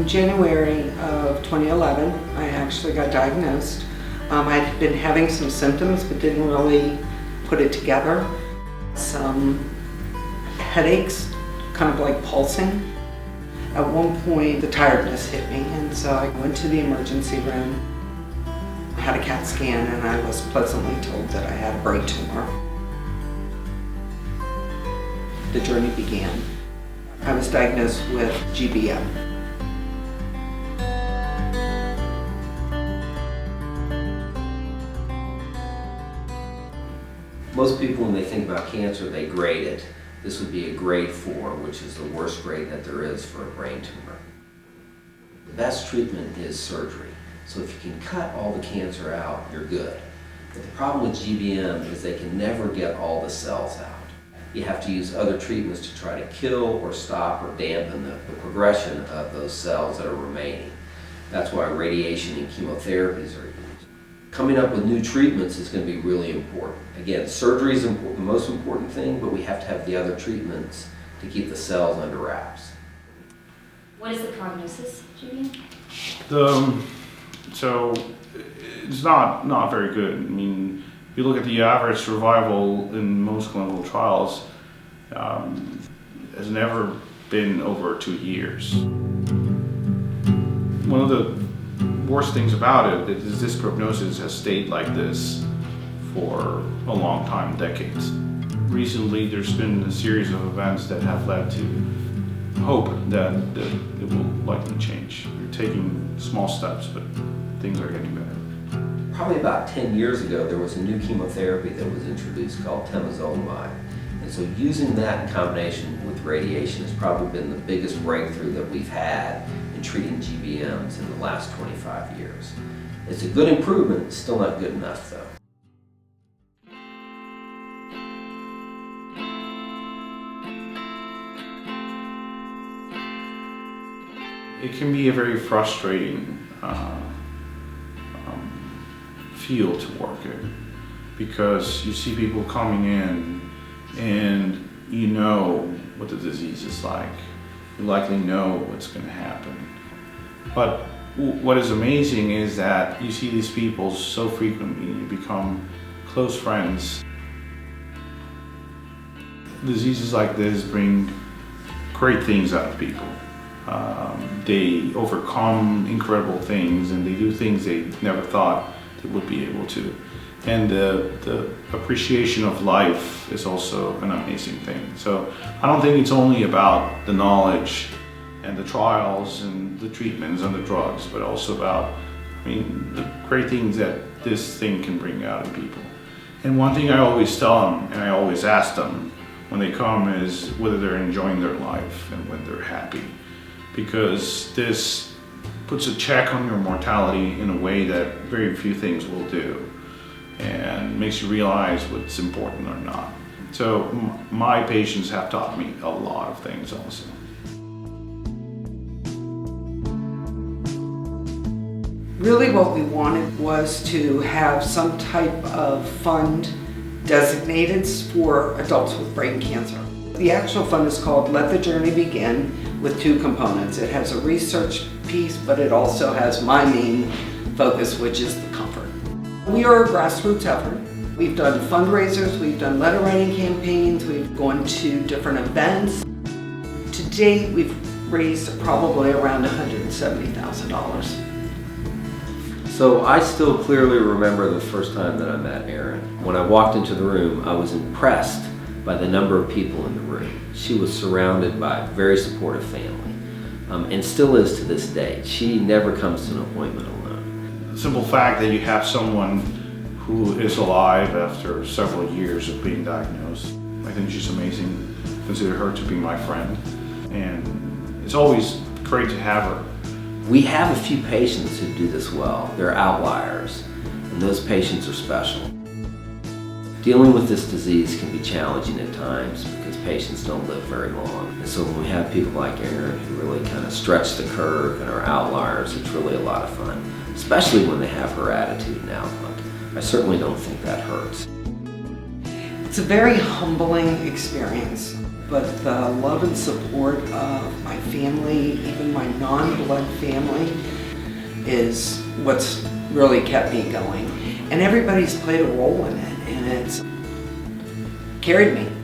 In January of 2011, I actually got diagnosed. I'd been having some symptoms but didn't really put it together. Some headaches, kind of like pulsing. At one point, the tiredness hit me, and so I went to the emergency room. I had a CAT scan, and I was pleasantly told that I had a brain tumor. The journey began. I was diagnosed with GBM. Most people, when they think about cancer, they grade it. This would be a grade 4, which is the worst grade that there is for a brain tumor. The best treatment is surgery. So if you can cut all the cancer out, you're good. But the problem with GBM is they can never get all the cells out. You have to use other treatments to try to kill or stop or dampen the progression of those cells that are remaining. That's why radiation and chemotherapies are used. Coming up with new treatments is going to be really important. Again, surgery is the most important thing, but we have to have the other treatments to keep the cells under wraps. What is the prognosis, Julian? So it's not very good. I mean, if you look at the average survival in most clinical trials, has never been over 2 years. One of the worst things about it is this prognosis has stayed like this for a long time, decades. Recently, there's been a series of events that have led to hope that it will likely change. We're taking small steps, but things are getting better. Probably about 10 years ago, there was a new chemotherapy that was introduced called temozolomide. And so using that in combination with radiation has probably been the biggest breakthrough that we've had in treating GBMs in the last 25 years. It's a good improvement, still not good enough though. It can be a very frustrating field to work in because you see people coming in and you know what the disease is like. You likely know what's going to happen. But what is amazing is that you see these people so frequently, you become close friends. Diseases like this bring great things out of people. They overcome incredible things and they do things they never thought they would be able to. And the appreciation of life is also an amazing thing. So I don't think it's only about the knowledge and the trials and the treatments and the drugs, but also about, the great things that this thing can bring out in people. And one thing I always tell them, and I always ask them when they come, is whether they're enjoying their life and whether they're happy. Because this puts a check on your mortality in a way that very few things will do, and makes you realize what's important or not. So my patients have taught me a lot of things also. Really what we wanted was to have some type of fund designated for adults with brain cancer. The actual fund is called Let the Journey Begin, with 2 components. It has a research piece, but it also has my main focus, which is the comfort. We are a grassroots effort. We've done fundraisers, we've done letter writing campaigns, we've gone to different events. To date, we've raised probably around $170,000. So I still clearly remember the first time that I met Erin. When I walked into the room, I was impressed by the number of people in the room. She was surrounded by a very supportive family, and still is to this day. She never comes to an appointment alone. The simple fact that you have someone who is alive after several years of being diagnosed, I think she's amazing. Consider her to be my friend, and it's always great to have her. We have a few patients who do this well. They're outliers, and those patients are special. Dealing with this disease can be challenging at times because patients don't live very long. And so when we have people like Erin who really kind of stretch the curve and are outliers, it's really a lot of fun, especially when they have her attitude and outlook. I certainly don't think that hurts. It's a very humbling experience. but the love and support of my family, even my non-blood family, is what's really kept me going. And everybody's played a role in it, and it's carried me.